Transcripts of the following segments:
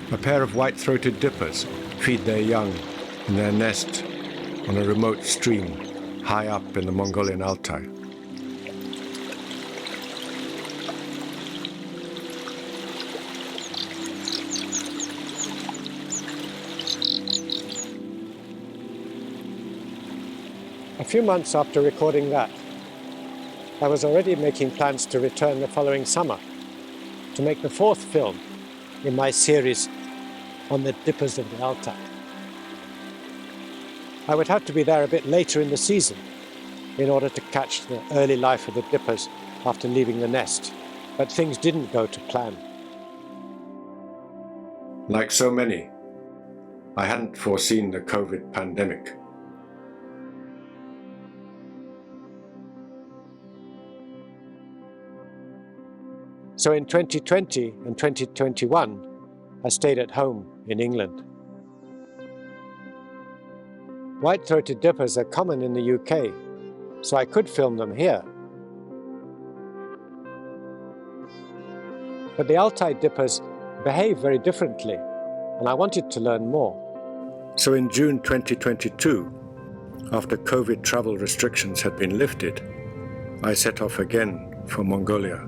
A pair of white-throated dippers feed their young in their nest on a remote stream high up in the Mongolian Altai. A few months after recording that, I was already making plans to return the following summer to make the fourth film in my series on the dippers of the Altai. I would have to be there a bit later in the season in order to catch the early life of the dippers after leaving the nest, but things didn't go to plan. Like so many, I hadn't foreseen the COVID pandemic. So in 2020 and 2021, I stayed at home in England. White-throated dippers are common in the UK, so I could film them here. But the Altai dippers behave very differently, and I wanted to learn more. So in June 2022, after COVID travel restrictions had been lifted, I set off again for Mongolia.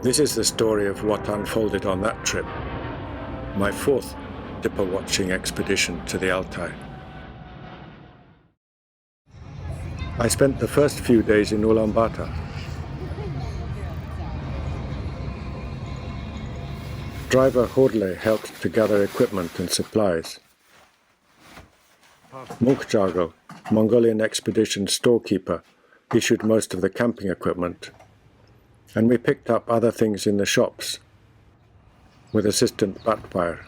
This is the story of what unfolded on that trip, my fourth dipper watching expedition to the Altai. I spent the first few days in Ulaanbaatar. Driver Horle helped to gather equipment and supplies. Munkjago, Mongolian expedition storekeeper, issued most of the camping equipment, and we picked up other things in the shops with assistant Batwire.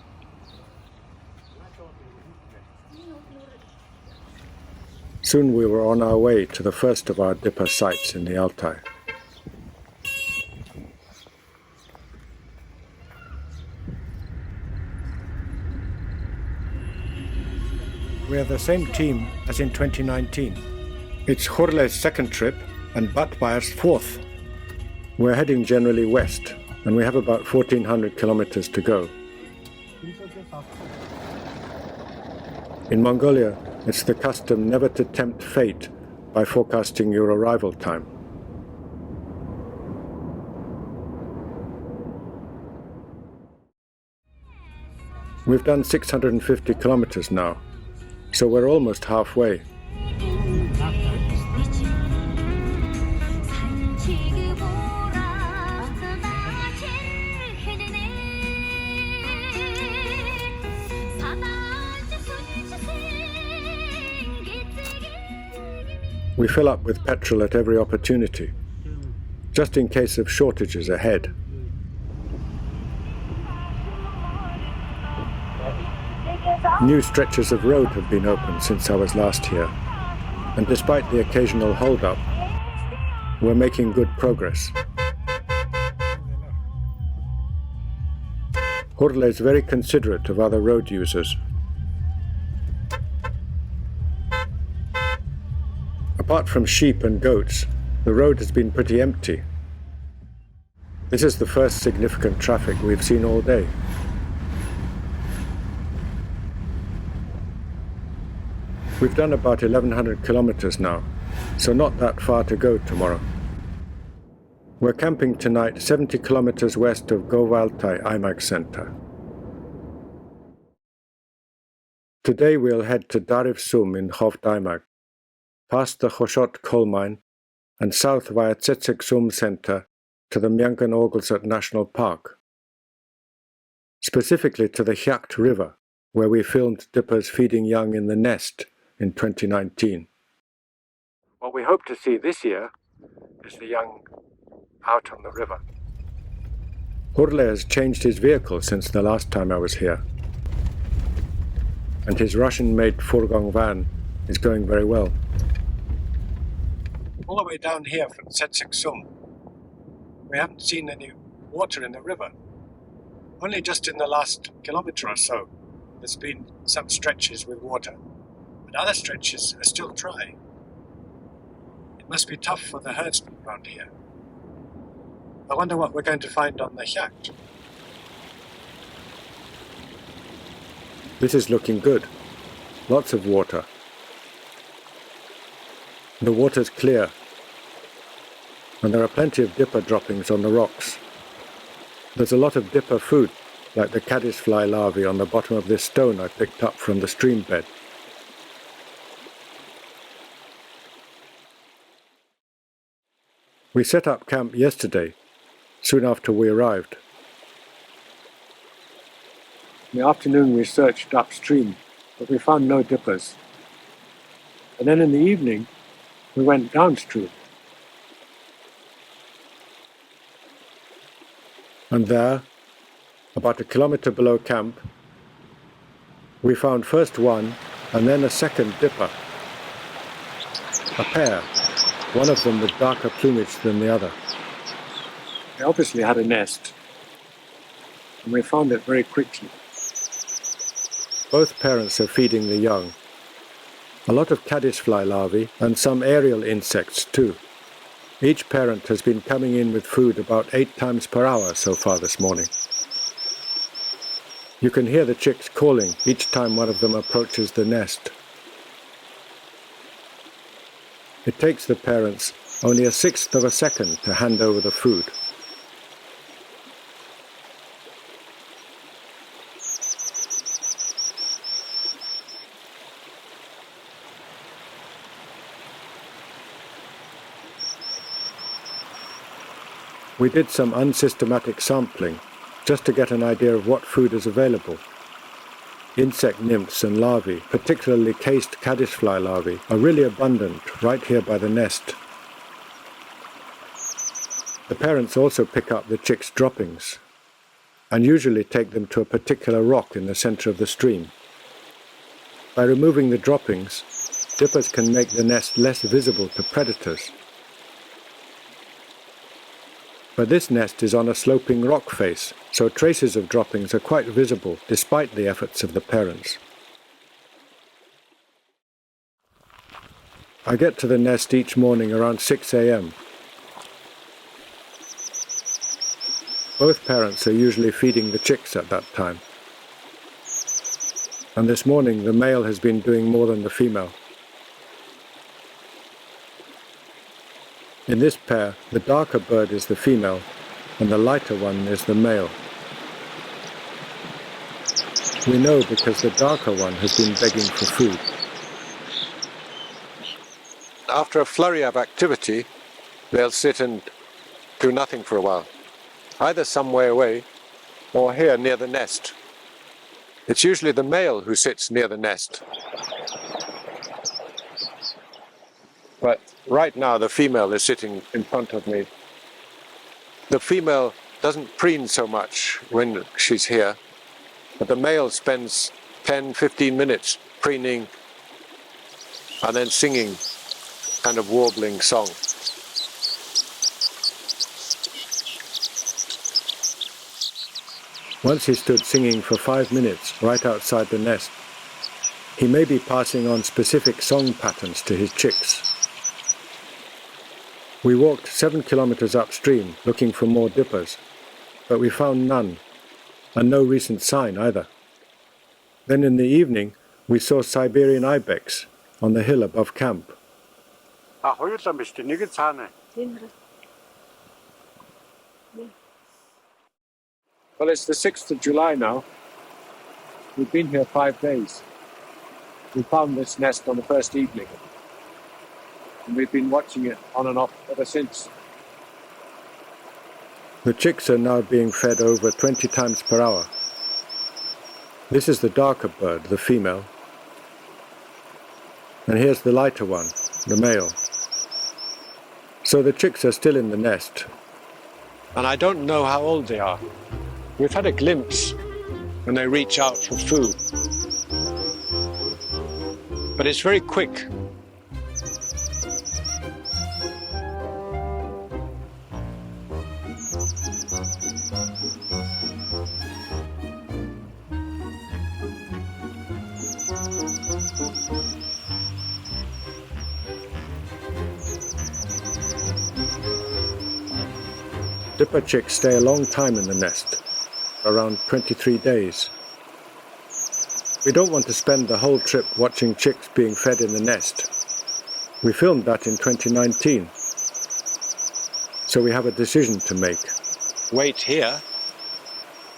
Soon we were on our way to the first of our dipper sites in the Altai. We are the same team as in 2019. It's Horle's second trip and Batwire's fourth. We're heading generally west, and we have about 1,400 kilometers to go. In Mongolia, it's the custom never to tempt fate by forecasting your arrival time. We've done 650 kilometers now, so we're almost halfway. We fill up with petrol at every opportunity, just in case of shortages ahead. New stretches of road have been opened since I was last here, and despite the occasional hold-up, we're making good progress. Horle is very considerate of other road users. Apart from sheep and goats, the road has been pretty empty. This is the first significant traffic we've seen all day. We've done about 1,100 kilometers now, so not that far to go tomorrow. We're camping tonight 70 kilometers west of Govaltai IMAG Center. Today we'll head to Darivsum in Hovd-Imag, past the Khoshot coal mine, and south via Etzeg Center to the Myangan-Orgulsat National Park, specifically to the Hyakt River, where we filmed dippers feeding young in the nest in 2019. What we hope to see this year is the young out on the river. Horle has changed his vehicle since the last time I was here, and his Russian-made fourgon van is going very well. All the way down here from Etzeg, we haven't seen any water in the river. Only just in the last kilometre or so there's been some stretches with water, but other stretches are still dry. It must be tough for the herdsmen around here. I wonder what we're going to find on the yacht. This is looking good. Lots of water. The water's clear, and there are plenty of dipper droppings on the rocks. There's a lot of dipper food, like the caddisfly larvae on the bottom of this stone I picked up from the stream bed. We set up camp yesterday, soon after we arrived. In the afternoon we searched upstream, but we found no dippers. And then in the evening we went downstream. And there, about a kilometre below camp, we found first one and then a second dipper. A pair, one of them with darker plumage than the other. They obviously had a nest, and we found it very quickly. Both parents are feeding the young. A lot of caddisfly larvae and some aerial insects too. Each parent has been coming in with food about 8 times per hour so far this morning. You can hear the chicks calling each time one of them approaches the nest. It takes the parents only 1/6 of a second to hand over the food. We did some unsystematic sampling, just to get an idea of what food is available. Insect nymphs and larvae, particularly cased caddisfly larvae, are really abundant right here by the nest. The parents also pick up the chicks' droppings, and usually take them to a particular rock in the center of the stream. By removing the droppings, dippers can make the nest less visible to predators. But this nest is on a sloping rock face, so traces of droppings are quite visible despite the efforts of the parents. I get to the nest each morning around 6 a.m. Both parents are usually feeding the chicks at that time. And this morning the male has been doing more than the female. In this pair, the darker bird is the female, and the lighter one is the male. We know because the darker one has been begging for food. After a flurry of activity, they'll sit and do nothing for a while, either some way away or here near the nest. It's usually the male who sits near the nest. But right now the female is sitting in front of me. The female doesn't preen so much when she's here, but the male spends 10-15 minutes preening and then singing kind of warbling song. Once he stood singing for 5 minutes right outside the nest. He may be passing on specific song patterns to his chicks. We walked 7 kilometers upstream looking for more dippers, but we found none, and no recent sign either. Then in the evening, we saw Siberian ibex on the hill above camp. Well, it's the 6th of July now. We've been here 5 days. We found this nest on the first evening, and we've been watching it on and off ever since. The chicks are now being fed over 20 times per hour. This is the darker bird, the female. And here's the lighter one, the male. So the chicks are still in the nest. And I don't know how old they are. We've had a glimpse when they reach out for food. But it's very quick. Dipper chicks stay a long time in the nest, around 23 days. We don't want to spend the whole trip watching chicks being fed in the nest. We filmed that in 2019, so we have a decision to make. Wait here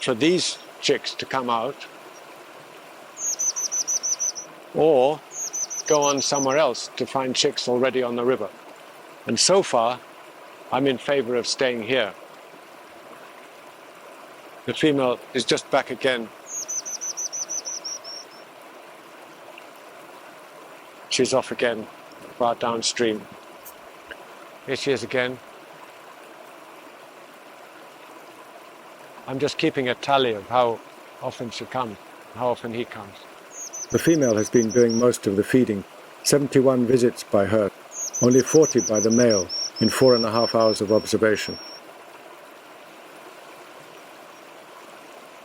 for these chicks to come out, or go on somewhere else to find chicks already on the river. And so far, I'm in favor of staying here. The female is just back again. She's off again, far downstream. Here she is again. I'm just keeping a tally of how often she comes, how often he comes. The female has been doing most of the feeding. 71 visits by her, only 40 by the male in 4.5 hours of observation.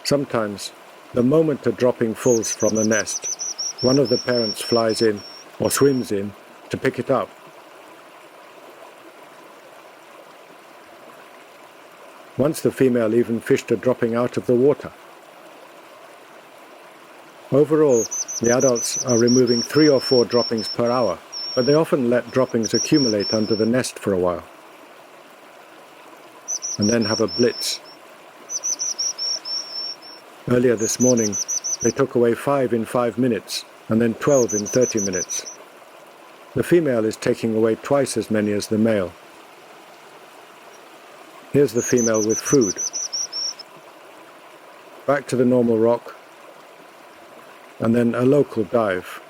Sometimes, the moment a dropping falls from the nest, one of the parents flies in or swims in to pick it up. Once the female even fished a dropping out of the water. Overall, the adults are removing 3 or 4 droppings per hour, but they often let droppings accumulate under the nest for a while, and then have a blitz. Earlier this morning, they took away 5 in 5 minutes, and then 12 in 30 minutes. The female is taking away twice as many as the male. Here's the female with food. Back to the normal rock, and then a local dive.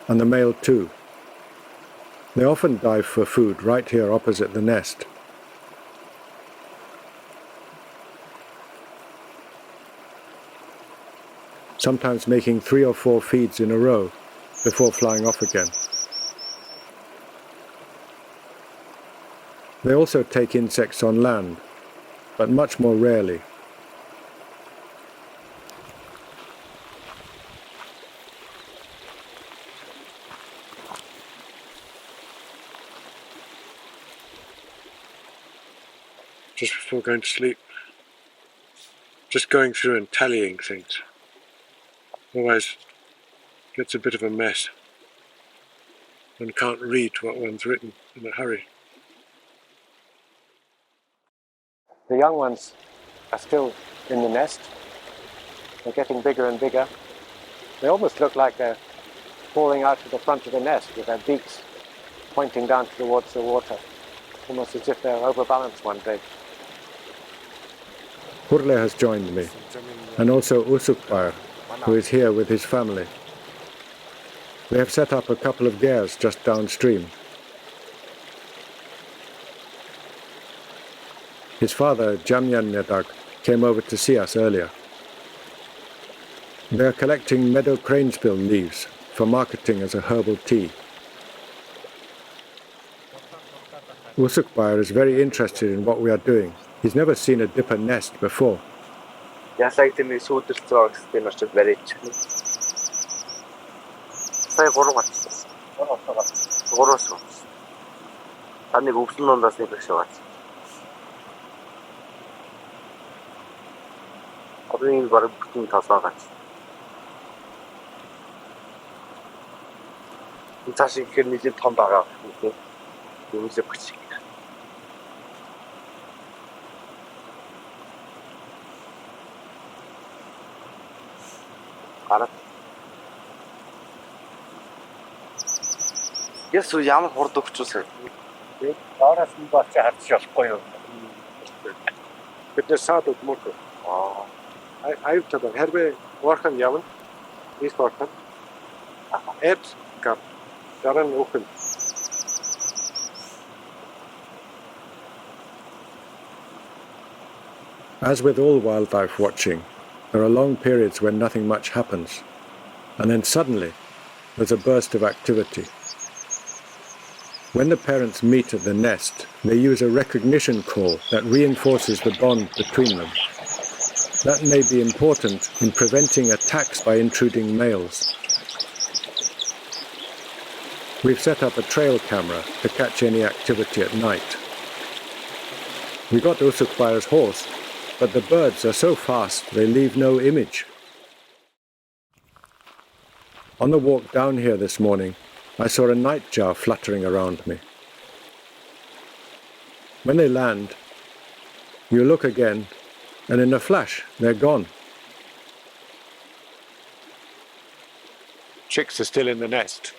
And the male too. They often dive for food right here opposite the nest. Sometimes making 3 or 4 feeds in a row before flying off again. They also take insects on land, but much more rarely. Just before going to sleep, just going through and tallying things. Otherwise, it gets a bit of a mess. One can't read what one's written in a hurry. The young ones are still in the nest. They're getting bigger and bigger. They almost look like they're falling out of the front of the nest with their beaks pointing down towards the water, almost as if they're overbalanced one day. Hurle has joined me, and also Usukbar, who is here with his family. They have set up a couple of gears just downstream. His father, Jamyan Nedag, came over to see us earlier. They are collecting meadow cranespill leaves for marketing as a herbal tea. Usukbar is very interested in what we are doing. He's never seen a dipper nest before. Yes, we are for the future. But the south of Moto. I've told them, Herbe, work on Yaman, he's working. Ed, come, Darren open. As with all wildlife watching, there are long periods when nothing much happens, and then suddenly there's a burst of activity. When the parents meet at the nest, they use a recognition call that reinforces the bond between them. That may be important in preventing attacks by intruding males. We've set up a trail camera to catch any activity at night. We got Usukwaya's horse, but the birds are so fast they leave no image. On the walk down here this morning, I saw a nightjar fluttering around me. When they land, you look again, and in a flash, they're gone. Chicks are still in the nest.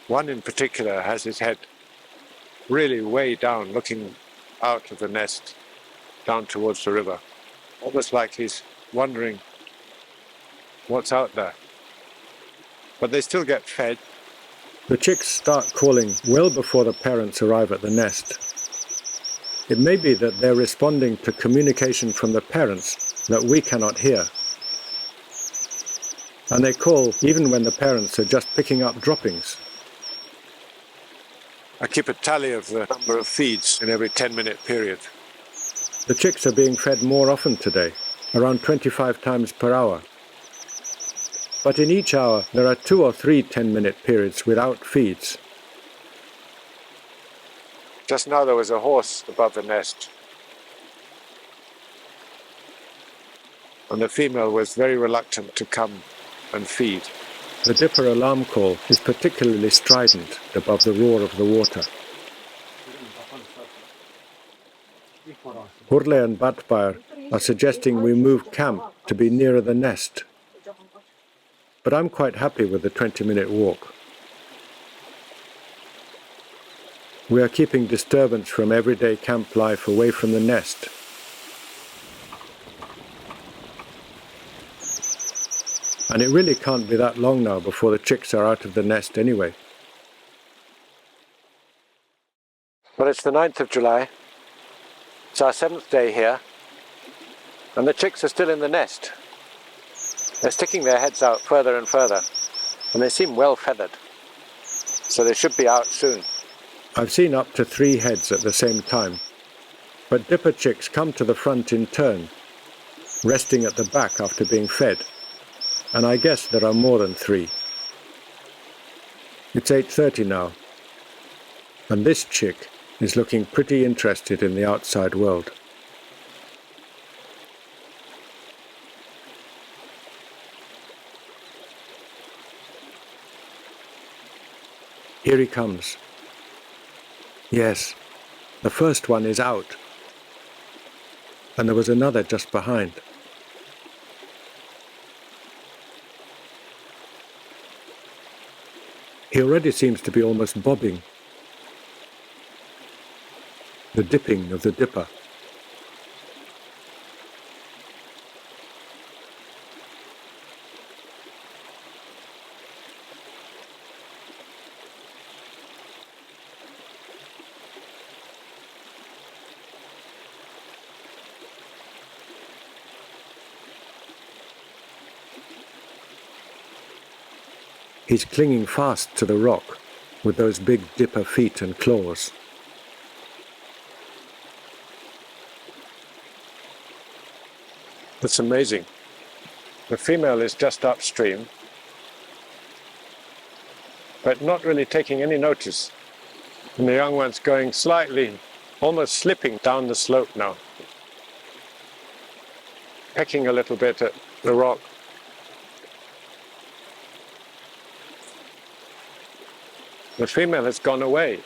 One in particular has his head really way down, looking out of the nest, down towards the river. Almost like he's wondering what's out there. But they still get fed. The chicks start calling well before the parents arrive at the nest. It may be that they're responding to communication from the parents that we cannot hear. And they call even when the parents are just picking up droppings. I keep a tally of the number of feeds in every 10-minute period. The chicks are being fed more often today, around 25 times per hour. But in each hour there are 2 or 3 10-minute periods without feeds. Just now there was a horse above the nest. And the female was very reluctant to come and feed. The dipper alarm call is particularly strident above the roar of the water. Hurle and Batbayr are suggesting we move camp to be nearer the nest. But I'm quite happy with the 20-minute walk. We are keeping disturbance from everyday camp life away from the nest. And it really can't be that long now before the chicks are out of the nest anyway. Well, it's the 9th of July. It's our 7th day here. And the chicks are still in the nest. They're sticking their heads out further and further. And they seem well feathered. So they should be out soon. I've seen up to 3 heads at the same time. But dipper chicks come to the front in turn, resting at the back after being fed. And I guess there are more than 3. It's 8:30 now, and this chick is looking pretty interested in the outside world. Here he comes. Yes, the first one is out, and there was another just behind. He already seems to be almost bobbing. The dipping of the dipper. He's clinging fast to the rock with those big dipper feet and claws. That's amazing. The female is just upstream, but not really taking any notice. And the young one's going slightly, almost slipping down the slope now, pecking a little bit at the rock. The female has gone away.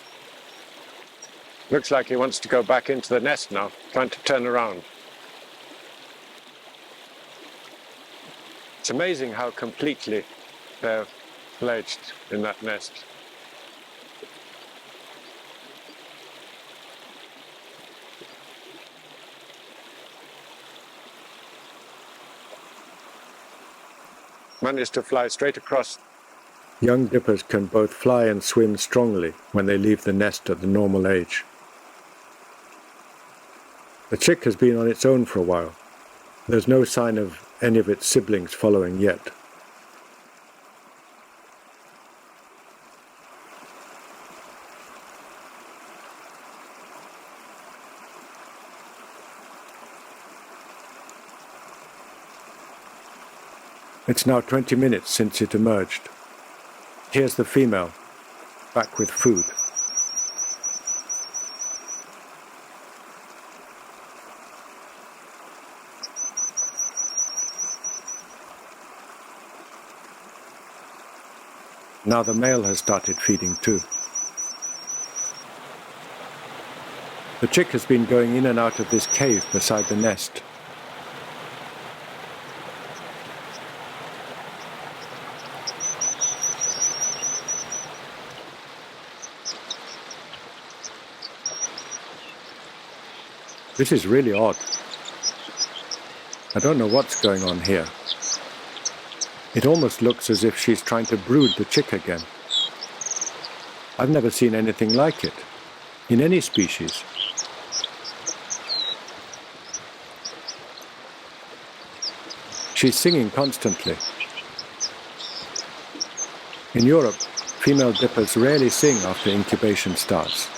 Looks like he wants to go back into the nest now, trying to turn around. It's amazing how completely they're fledged in that nest. Managed to fly straight across. Young dippers can both fly and swim strongly when they leave the nest at the normal age. The chick has been on its own for a while. There's no sign of any of its siblings following yet. It's now 20 minutes since it emerged. Here's the female, back with food. Now the male has started feeding too. The chick has been going in and out of this cave beside the nest. This is really odd. I don't know what's going on here. It almost looks as if she's trying to brood the chick again. I've never seen anything like it, in any species. She's singing constantly. In Europe, female dippers rarely sing after incubation starts,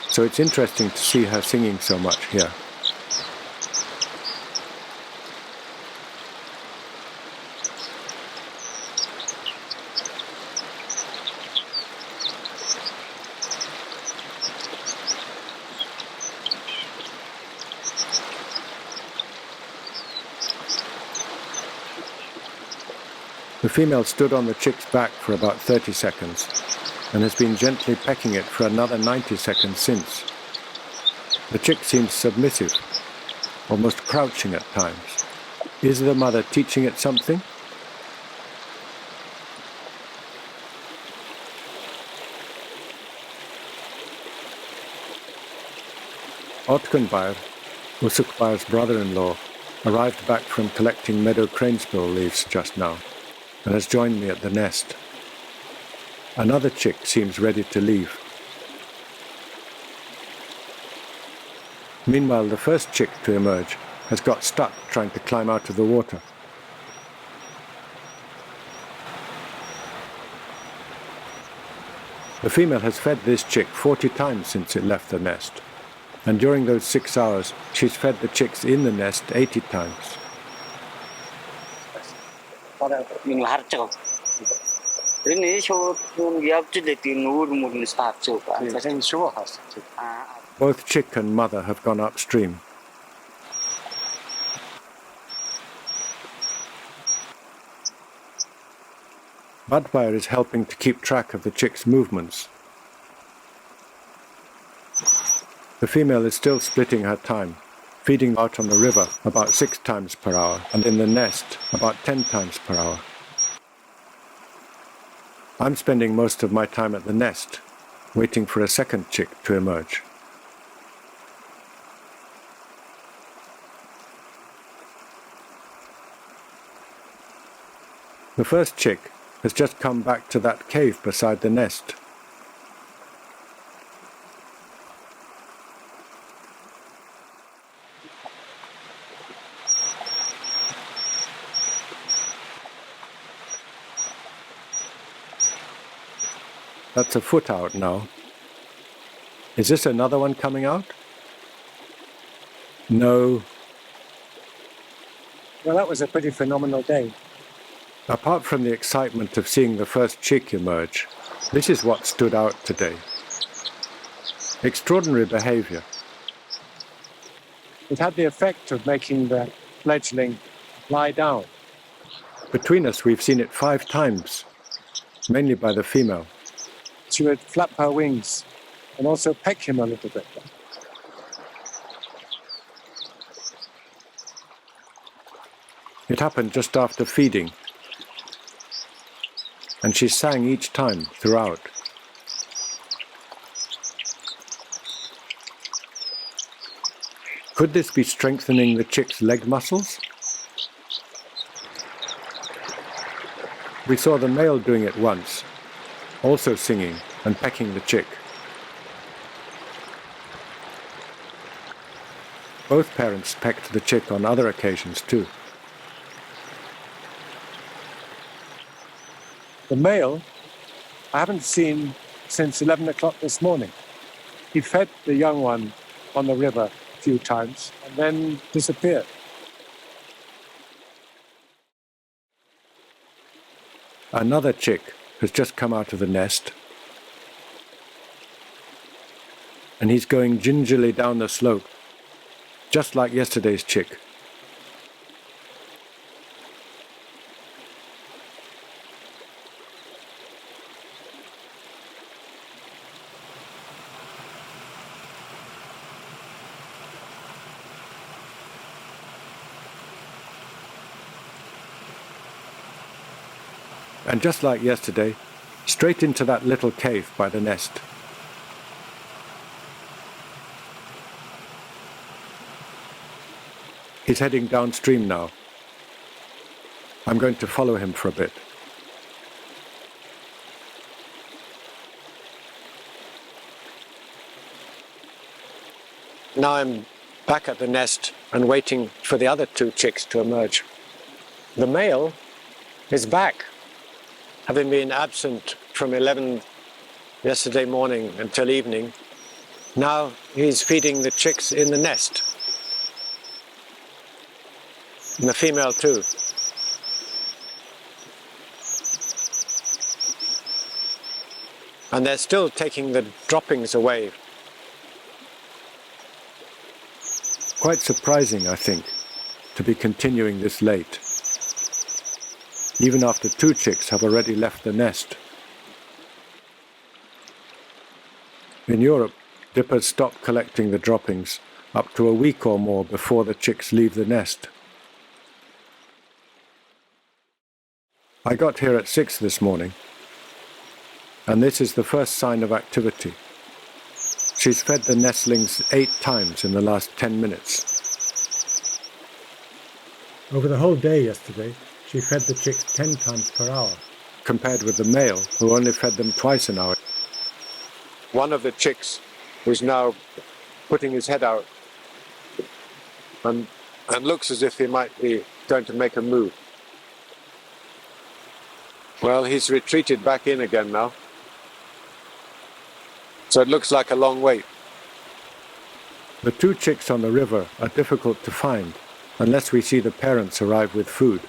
so it's interesting to see her singing so much here. The female stood on the chick's back for about 30 seconds and has been gently pecking it for another 90 seconds since. The chick seems submissive, almost crouching at times. Is the mother teaching it something? Otkenbair, Usukbair's brother-in-law, arrived back from collecting meadow cranesbill leaves just now, and has joined me at the nest. Another chick seems ready to leave. Meanwhile, the first chick to emerge has got stuck trying to climb out of the water. The female has fed this chick 40 times since it left the nest, and during those 6 hours, she's fed the chicks in the nest 80 times. Both chick and mother have gone upstream. Budbeier is helping to keep track of the chick's movements. The female is still splitting her time, feeding out on the river about 6 times per hour and in the nest about 10 times per hour. I'm spending most of my time at the nest, waiting for a second chick to emerge. The first chick has just come back to that cave beside the nest. That's a foot out now. Is this another one coming out? No. Well, that was a pretty phenomenal day. Apart from the excitement of seeing the first chick emerge, this is what stood out today. Extraordinary behavior. It had the effect of making the fledgling lie down. Between us, we've seen it 5 times, mainly by the female. She would flap her wings and also peck him a little bit. It happened just after feeding, and she sang each time throughout. Could this be strengthening the chick's leg muscles? We saw the male doing it once, also singing and pecking the chick. Both parents pecked the chick on other occasions too. The male, I haven't seen since 11 o'clock this morning. He fed the young one on the river a few times and then disappeared. Another chick has just come out of the nest, and he's going gingerly down the slope, just like yesterday's chick. And just like yesterday, straight into that little cave by the nest. He's heading downstream now. I'm going to follow him for a bit. Now I'm back at the nest and waiting for the other two chicks to emerge. The male is back, having been absent from 11 yesterday morning until evening. Now he's feeding the chicks in the nest. And the female too. And they're still taking the droppings away. Quite surprising, I think, to be continuing this late, even after two chicks have already left the nest. In Europe, dippers stop collecting the droppings up to a week or more before the chicks leave the nest. I got here at 6 this morning, and this is the first sign of activity. She's fed the nestlings 8 times in the last 10 minutes. Over the whole day yesterday, she fed the chicks 10 times per hour. Compared with the male, who only fed them twice an hour. One of the chicks is now putting his head out and looks as if he might be going to make a move. Well, he's retreated back in again now. So it looks like a long wait. The two chicks on the river are difficult to find unless we see the parents arrive with food.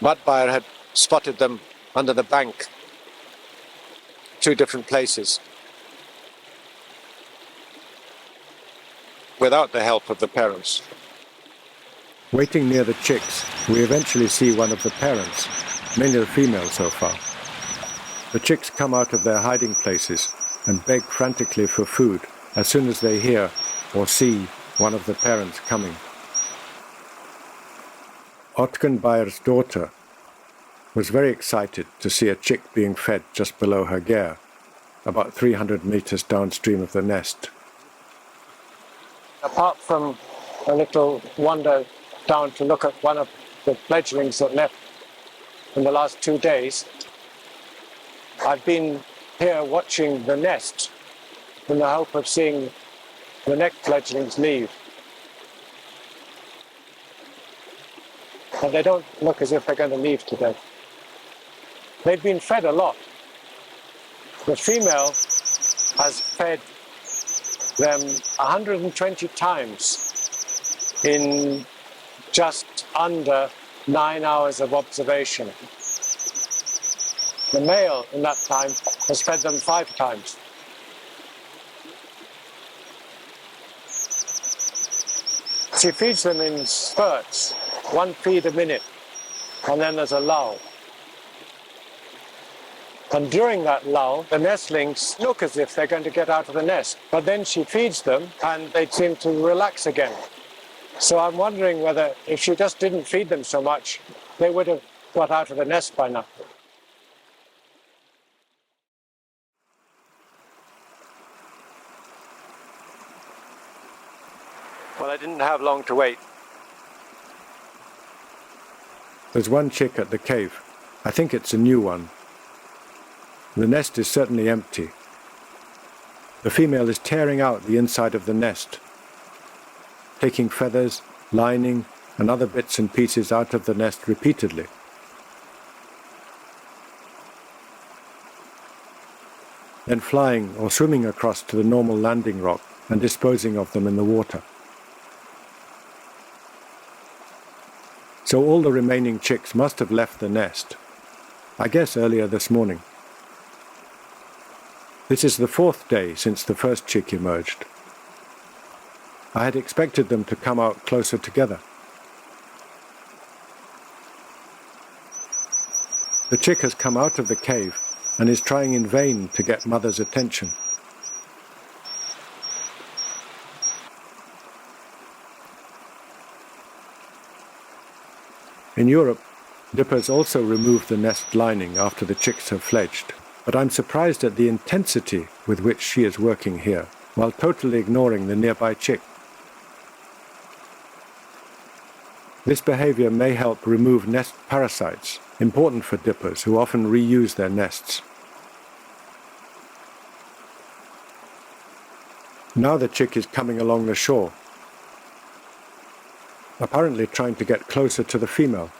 Mudbuyer had spotted them under the bank, 2 different places, without the help of the parents. Waiting near the chicks, we eventually see one of the parents, mainly the female so far. The chicks come out of their hiding places and beg frantically for food as soon as they hear or see one of the parents coming. Otkenbayer's daughter was very excited to see a chick being fed just below her gare, about 300 meters downstream of the nest. Apart from a little wander down to look at one of the fledglings that left in the last 2 days, I've been here watching the nest in the hope of seeing the next fledglings leave. But they don't look as if they're going to leave today. They've been fed a lot. The female has fed them 120 times in just under 9 hours of observation. The male in that time has fed them 5 times. She feeds them in spurts, 1 feed a minute, and then there's a lull. And during that lull, the nestlings look as if they're going to get out of the nest. But then she feeds them and they seem to relax again. So I'm wondering whether if she just didn't feed them so much, they would have got out of the nest by now. Well, I didn't have long to wait. There's one chick at the cave. I think it's a new one. The nest is certainly empty. The female is tearing out the inside of the nest, taking feathers, lining, and other bits and pieces out of the nest repeatedly. Then flying or swimming across to the normal landing rock and disposing of them in the water. So all the remaining chicks must have left the nest, I guess earlier this morning. This is the 4th day since the first chick emerged. I had expected them to come out closer together. The chick has come out of the cave and is trying in vain to get mother's attention. In Europe, dippers also remove the nest lining after the chicks have fledged, but I'm surprised at the intensity with which she is working here, while totally ignoring the nearby chick. This behavior may help remove nest parasites, important for dippers who often reuse their nests. Now the chick is coming along the shore, apparently trying to get closer to the female.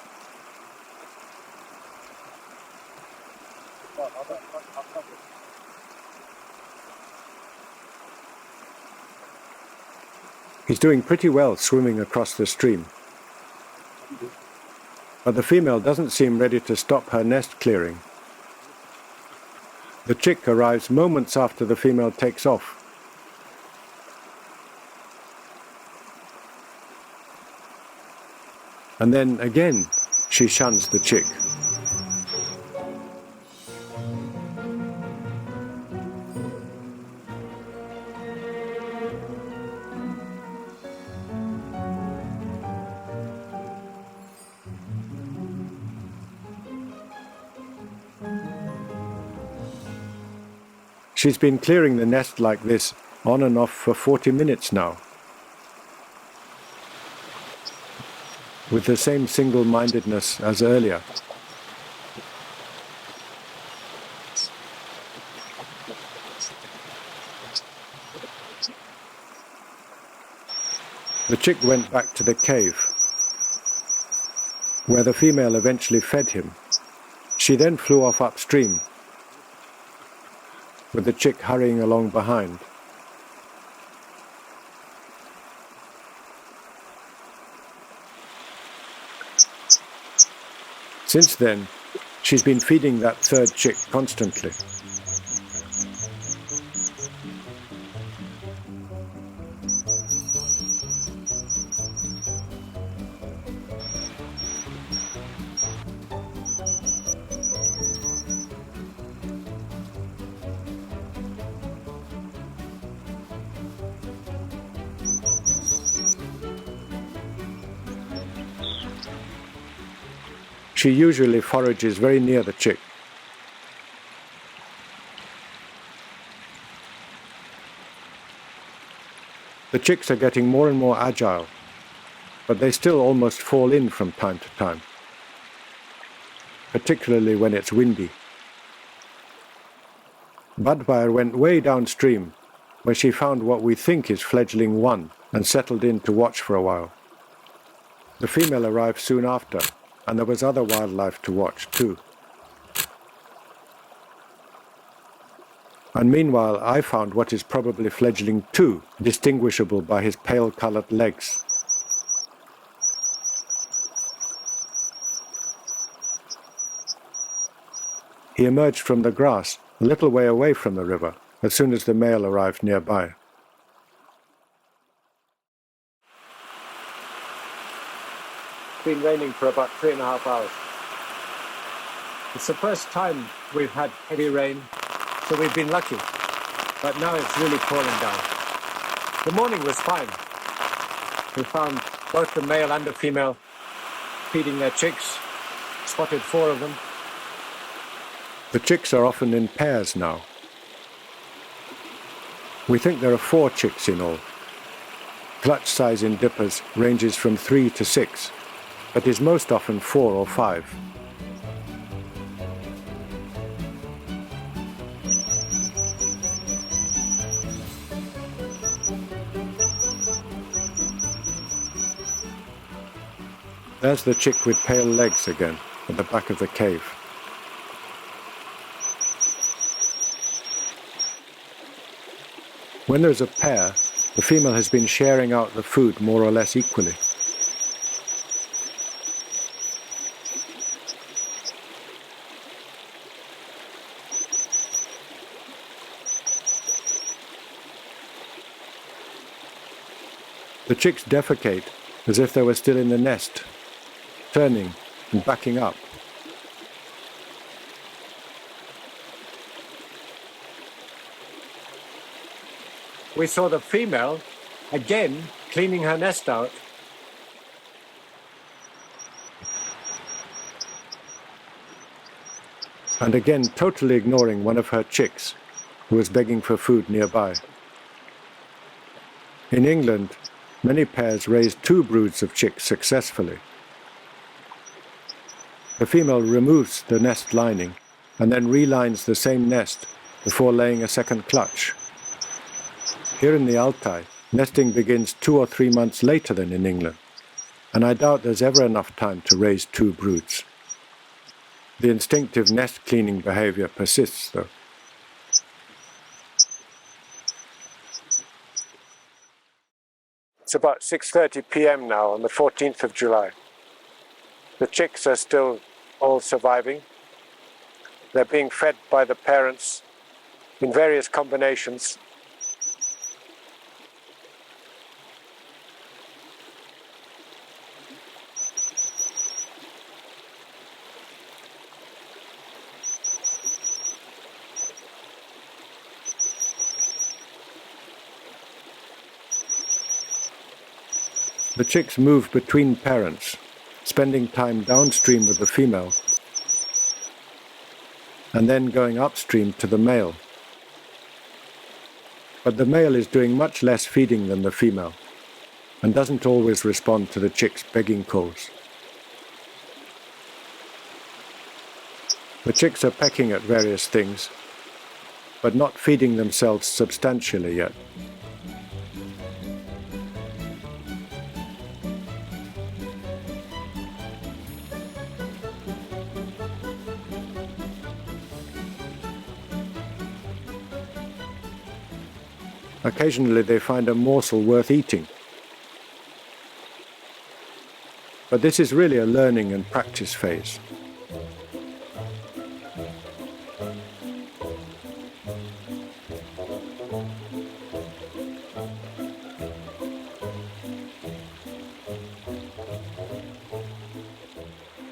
He's doing pretty well swimming across the stream. But the female doesn't seem ready to stop her nest clearing. The chick arrives moments after the female takes off. And then again, she shuns the chick. She's been clearing the nest like this on and off for 40 minutes now, with the same single-mindedness as earlier. The chick went back to the cave, where the female eventually fed him. She then flew off upstream, with the chick hurrying along behind. Since then, she's been feeding that third chick constantly. She usually forages very near the chick. The chicks are getting more and more agile, but they still almost fall in from time to time, particularly when it's windy. Budbeier went way downstream, where she found what we think is fledgling one, and settled in to watch for a while. The female arrived soon after, and there was other wildlife to watch too. And meanwhile I found what is probably fledgling two, distinguishable by his pale-coloured legs. He emerged from the grass a little way away from the river as soon as the male arrived nearby. It's been raining for about 3.5 hours. It's the first time we've had heavy rain, so we've been lucky. But now it's really pouring down. The morning was fine. We found both the male and the female feeding their chicks, spotted 4 of them. The chicks are often in pairs now. We think there are 4 chicks in all. Clutch size in dippers ranges from 3 to 6. But is most often 4 or 5. There's the chick with pale legs again, at the back of the cave. When there's a pair, the female has been sharing out the food more or less equally. The chicks defecate as if they were still in the nest, turning and backing up. we saw the female again cleaning her nest out. And again totally ignoring one of her chicks, who was begging for food nearby. In England, many pairs raise 2 broods of chicks successfully. The female removes the nest lining and then relines the same nest before laying a second clutch. Here in the Altai, nesting begins 2 or 3 months later than in England, and I doubt there's ever enough time to raise 2 broods. The instinctive nest cleaning behavior persists, though. It's about 6:30 p.m. now on the 14th of July. The chicks are still all surviving. They're being fed by the parents in various combinations. The chicks move between parents, spending time downstream with the female, and then going upstream to the male. But the male is doing much less feeding than the female, and doesn't always respond to the chicks' begging calls. The chicks are pecking at various things, but not feeding themselves substantially yet. Occasionally they find a morsel worth eating. But this is really a learning and practice phase.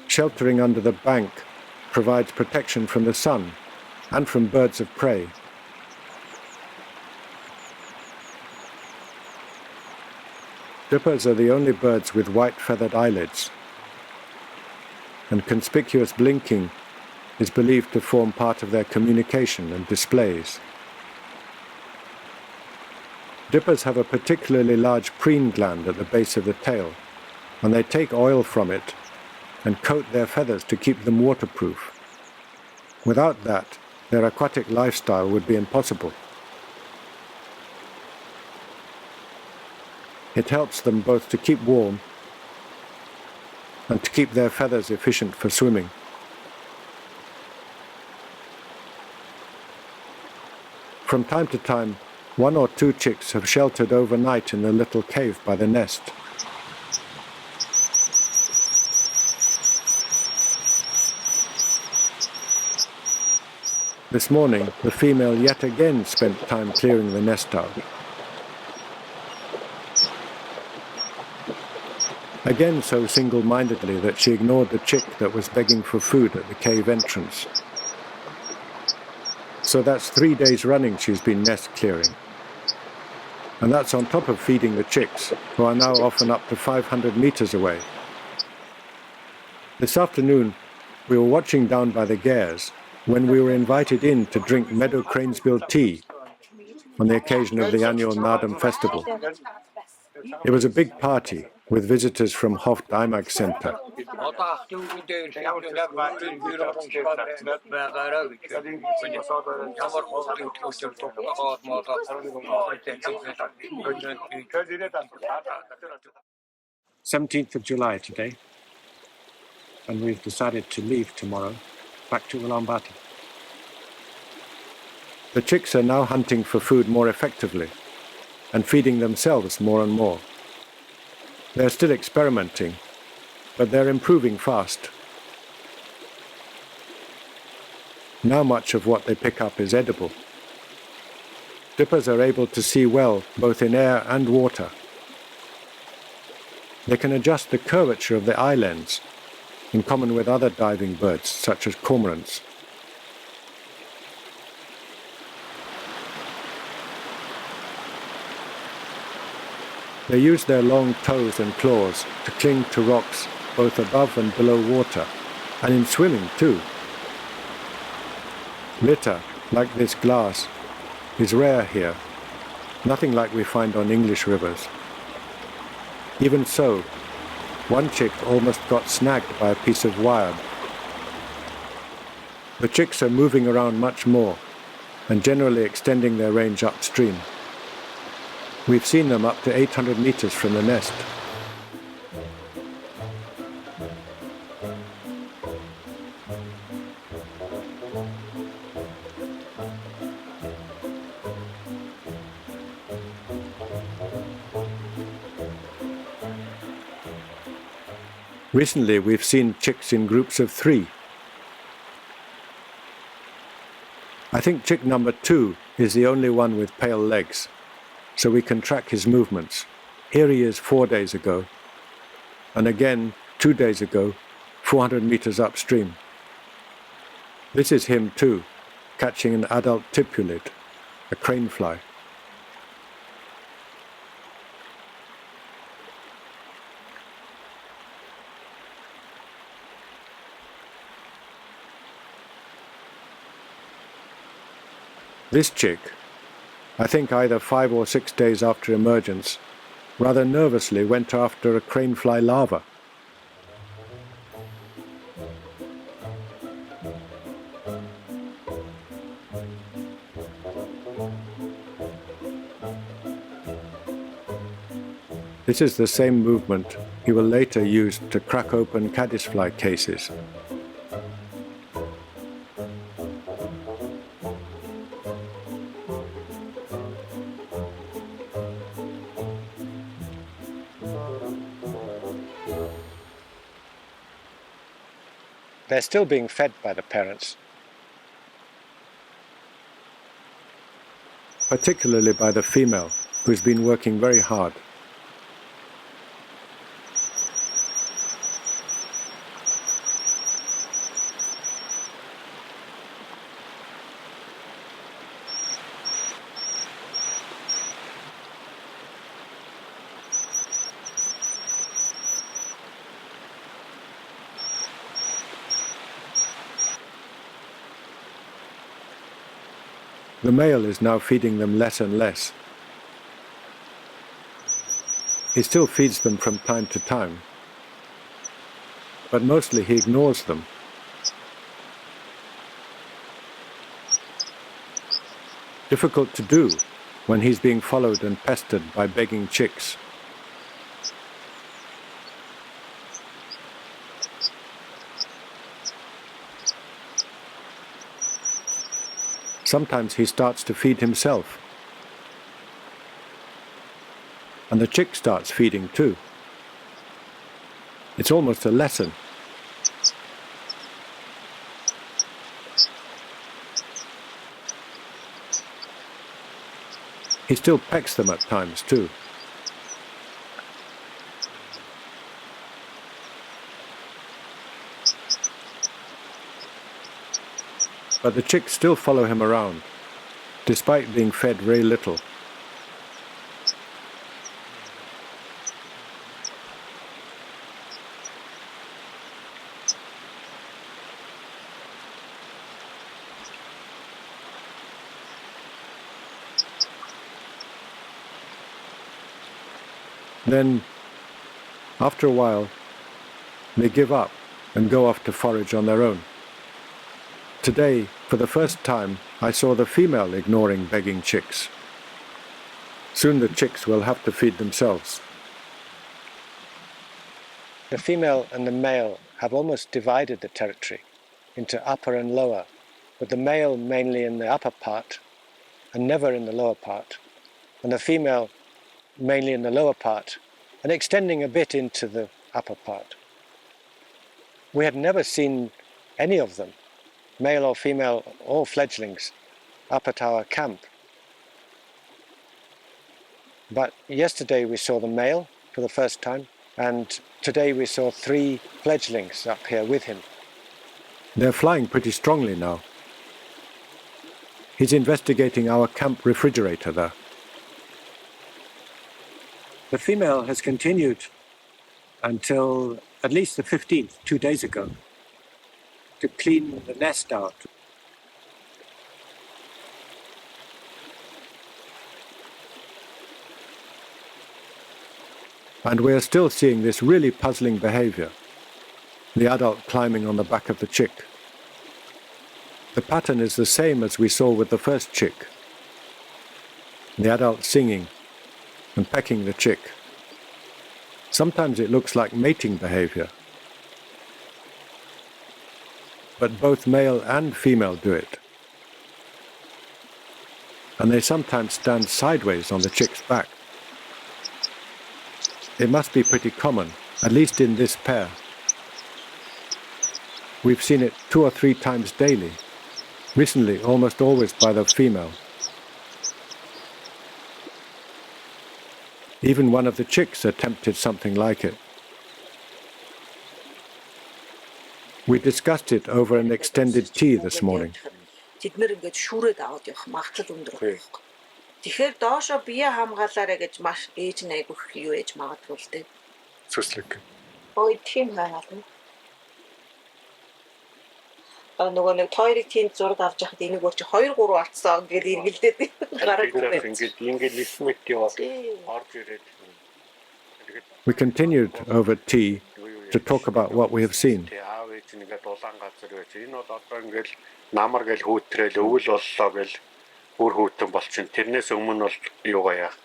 Sheltering under the bank provides protection from the sun and from birds of prey. Dippers are the only birds with white feathered eyelids, and conspicuous blinking is believed to form part of their communication and displays. Dippers have a particularly large preen gland at the base of the tail, and they take oil from it and coat their feathers to keep them waterproof. Without that, their aquatic lifestyle would be impossible. It helps them both to keep warm and to keep their feathers efficient for swimming. From time to time, 1 or 2 chicks have sheltered overnight in the little cave by the nest. This morning, the female yet again spent time clearing the nest out. Again so single-mindedly that she ignored the chick that was begging for food at the cave entrance. So that's 3 days running she's been nest clearing. And that's on top of feeding the chicks, who are now often up to 500 meters away. This afternoon, we were watching down by the Gares when we were invited in to drink meadow cranesbill tea on the occasion of the annual Nardam festival. It was a big party with visitors from Hoft IMAG Center. "17th of July today, and we've decided to leave tomorrow, back to Ulaanbaatar." The chicks are now hunting for food more effectively and feeding themselves more and more. They're still experimenting, but they're improving fast. Now much of what they pick up is edible. Dippers are able to see well both in air and water. They can adjust the curvature of the eye lens, in common with other diving birds such as cormorants. They use their long toes and claws to cling to rocks both above and below water, and in swimming too. Litter, like this glass, is rare here, nothing like we find on English rivers. Even so, one chick almost got snagged by a piece of wire. The chicks are moving around much more and generally extending their range upstream. We've seen them up to 800 meters from the nest. Recently, we've seen chicks in groups of 3. I think chick number 2 is the only one with pale legs, so we can track his movements. Here he is 4 days ago, and again 2 days ago, 400 meters upstream. This is him too, catching an adult tipulid, a cranefly. This chick, I think either 5 or 6 days after emergence, rather nervously went after a cranefly larva. This is the same movement he will later use to crack open caddisfly cases. They're still being fed by the parents. Particularly by the female, who's been working very hard. The male is now feeding them less and less. He still feeds them from time to time, but mostly he ignores them. Difficult to do when he's being followed and pestered by begging chicks. Sometimes he starts to feed himself. And the chick starts feeding too. It's almost a lesson. He still pecks them at times too. But the chicks still follow him around, despite being fed very little. Then, after a while, they give up and go off to forage on their own. Today, for the first time, I saw the female ignoring begging chicks. Soon the chicks will have to feed themselves. The female and the male have almost divided the territory into upper and lower, with the male mainly in the upper part and never in the lower part, and the female mainly in the lower part and extending a bit into the upper part. We had never seen any of them, male or female or fledglings, up at our camp. But yesterday we saw the male for the first time, and today we saw 3 fledglings up here with him. They're flying pretty strongly now. He's investigating our camp refrigerator there. The female has continued until at least the 15th, 2 days ago, to clean the nest out. And we are still seeing this really puzzling behavior, the adult climbing on the back of the chick. The pattern is the same as we saw with the first chick. The adult singing and pecking the chick. Sometimes it looks like mating behavior. But both male and female do it. And they sometimes stand sideways on the chick's back. It must be pretty common, at least in this pair. We've seen it 2 or 3 times daily, recently almost always by the female. Even one of the chicks attempted something like it. We discussed it over an extended tea this morning. Тэгэхээр доошо бие хамгаалаарэ гэж маш ээж нь айгүйх юу ээж магадгүй л дээ. Цуслэг. Ой тийм хаална. Нөгөө нэг тойрог тийм зураг авч яхад энийг өөр чи 2 3 атсан гэж эргэлдээд гараагүй байх. Ингээд лисмэт яваад орж ирээд. We continued over tea to talk about what we have seen. Аав ээж нэгэ дулаан газар байж. Энэ бол одоо ингээд намар гэл хүүтрээл өвөл боллоо гэл бүр хүүтэн болчин. Тэрнээс өмнө бол юугаа яах.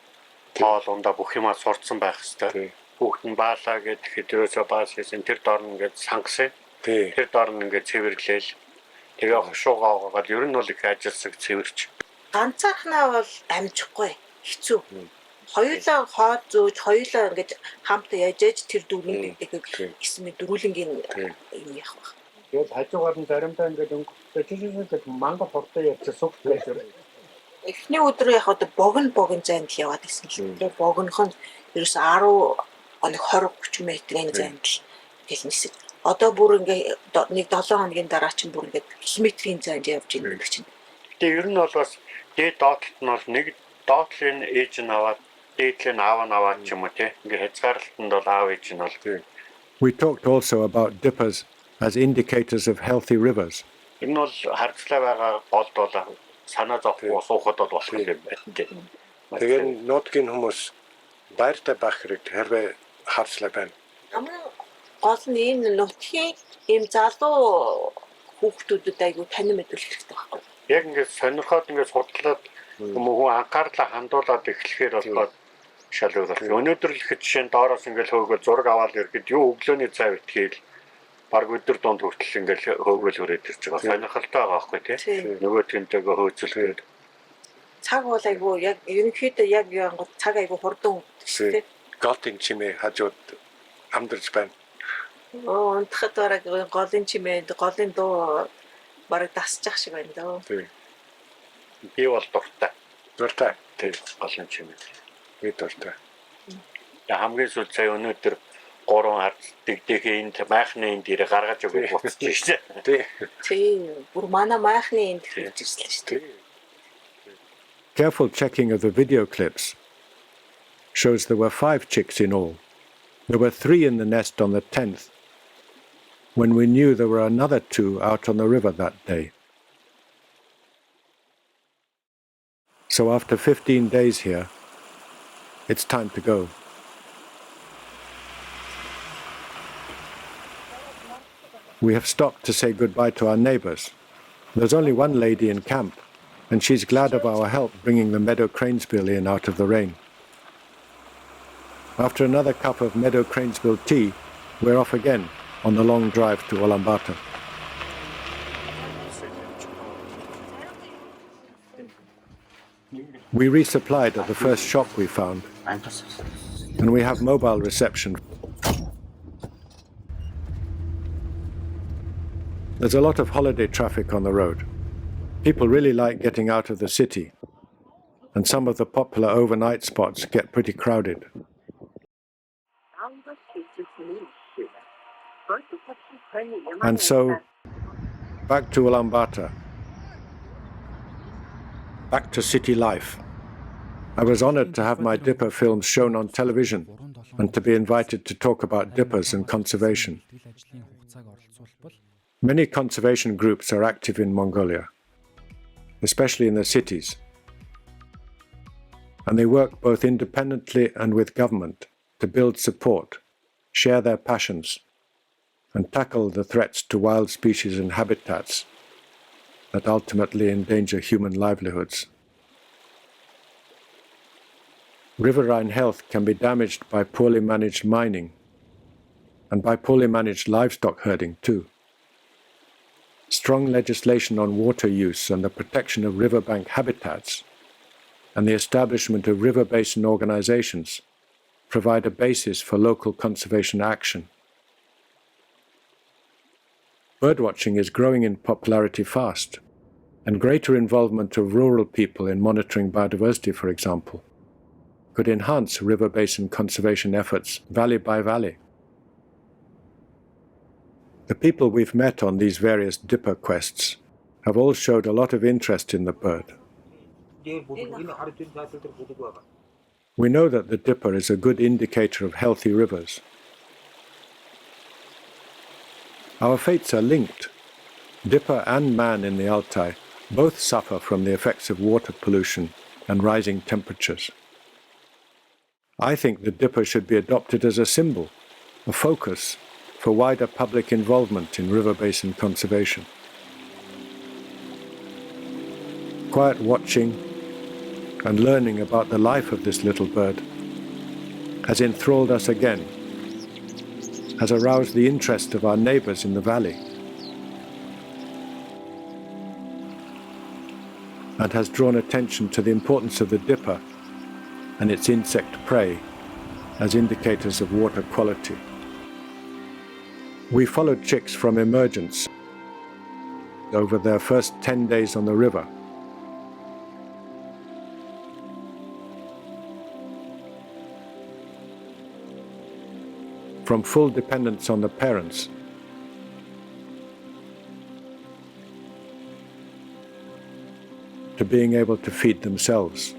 Тоол ундаа бүх юмаа сурцсан байх хэвээр. Хүүхдэн баалаа гэд хэдрөөсөө баас хийсэн тэр дор нь ингээд сангасан. Тэр дор нь ингээд цэвэрлээл. Тэгээ хошуугаа угаагаад ер нь бол их ажилласаг цэвэрч. Ганцаархнаа бол амжихгүй хэцүү. Хоёулаа хоод зөөж хоёулаа ингээд хамтаа яжээж тэр дүүнийг гэсэн дөрүлэнгийн юм яах вэ? Тэгээд хажуугаар нь заримдаа ингээд өнгөтэй манга портой явж суг байсан. Эхний өдөр яг одоо богн зайд яваад исэн л. Тэгээ богнох нь ерөөс 10 20-30 метрийн зайд гэл нисэг. Одоо бүр ингээ нэг 7 хоногийн дараа чинь бүр ингээ километрийн зайд явж байгаа юм чинь. Тэгээ ер нь бол бас дээд доотлолт нь бол нэг доотлын ээж нь аваад дээдлэн аав нь аваад ч юм уу те. Ингээ хязгаарлалтанд бол аав ээж нь бол. We talked also about dippers as indicators of healthy rivers. Энэ бол харзлай байгаа болд бол санаа зовхгүй суухад бол болох юм байна. Тэгээд нутгийн хүмүүс байртай байх хэрэг хэрвээ харзлай байна. Гол нь энэ нутгийн ийм залуу хүүхдүүдэд айгүй танин мэдүүлэх хэрэгтэй байхгүй. Яг ингээд сонирхоод ингээд судлаад хүмүүс анхаарлаа хандуулаад эхлэхээр болоод шалгуулах. Өнөөдөр л их жишээ нь доороос ингээд хөөгөө зураг аваад ирэхэд юу өглөөний цай битгээл баг өдөр донд хүртэл ингээд хөөгөл хүрээд ирж байгаа. Сонирхолтой байгаа байхгүй тий. Нөгөө тэнтэйгөө хөөцөлгээд. Цаг бол айгүй яг ерөнхийдөө яг янгууд цаг айгүй хурдан өнгөтэй. Голын чимээ хажууд амдарч байна. Унтахад бараг голын чимээ голын дуу бараг дасчих шиг байна даа. Тий. Би бол дуртай. Дуртай. Тий голын чимээ. Би дуртай. Хамгийн сүүл цай өнөөдөр 3 харц дэгдээхэйн майхны энд ирээ гаргаж өгөх болчихсон шүү дээ. Тий. Бүр манай майхны энд ирж ирсэн шүү дээ. Careful checking of the video clips shows there were 5 chicks in all. There were 3 in the nest on the 10th, when we knew there were another 2 out on the river that day. So after 15 days here, it's time to go. We have stopped to say goodbye to our neighbours. There's only one lady in camp, and she's glad of our help bringing the meadow cranesbill in out of the rain. After another cup of meadow cranesbill tea, we're off again on the long drive to Ulaanbaatar. We resupplied at the first shop we found, and we have mobile reception. There's a lot of holiday traffic on the road. People really like getting out of the city, and some of the popular overnight spots get pretty crowded. And so, back to Ulaanbaatar, back to city life, I was honored to have my dipper films shown on television and to be invited to talk about dippers and conservation. Many conservation groups are active in Mongolia, especially in the cities, and they work both independently and with government to build support, share their passions, and tackle the threats to wild species and habitats that ultimately endanger human livelihoods. Riverine health can be damaged by poorly managed mining and by poorly managed livestock herding too. Strong legislation on water use and the protection of riverbank habitats and the establishment of river basin organizations provide a basis for local conservation action. Birdwatching is growing in popularity fast, and greater involvement of rural people in monitoring biodiversity, for example, could enhance river basin conservation efforts valley by valley. The people we've met on these various dipper quests have all showed a lot of interest in the bird. We know that the dipper is a good indicator of healthy rivers. Our fates are linked. Dipper and man in the Altai both suffer from the effects of water pollution and rising temperatures. I think the dipper should be adopted as a symbol, a focus for wider public involvement in river basin conservation. Quiet watching and learning about the life of this little bird has enthralled us again, has aroused the interest of our neighbors in the valley, and has drawn attention to the importance of the dipper and its insect prey as indicators of water quality. We followed chicks from emergence over their first 10 days on the river. From full dependence on the parents to being able to feed themselves.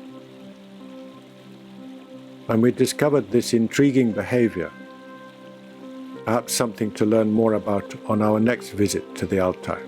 And we discovered this intriguing behavior, perhaps something to learn more about on our next visit to the Altai.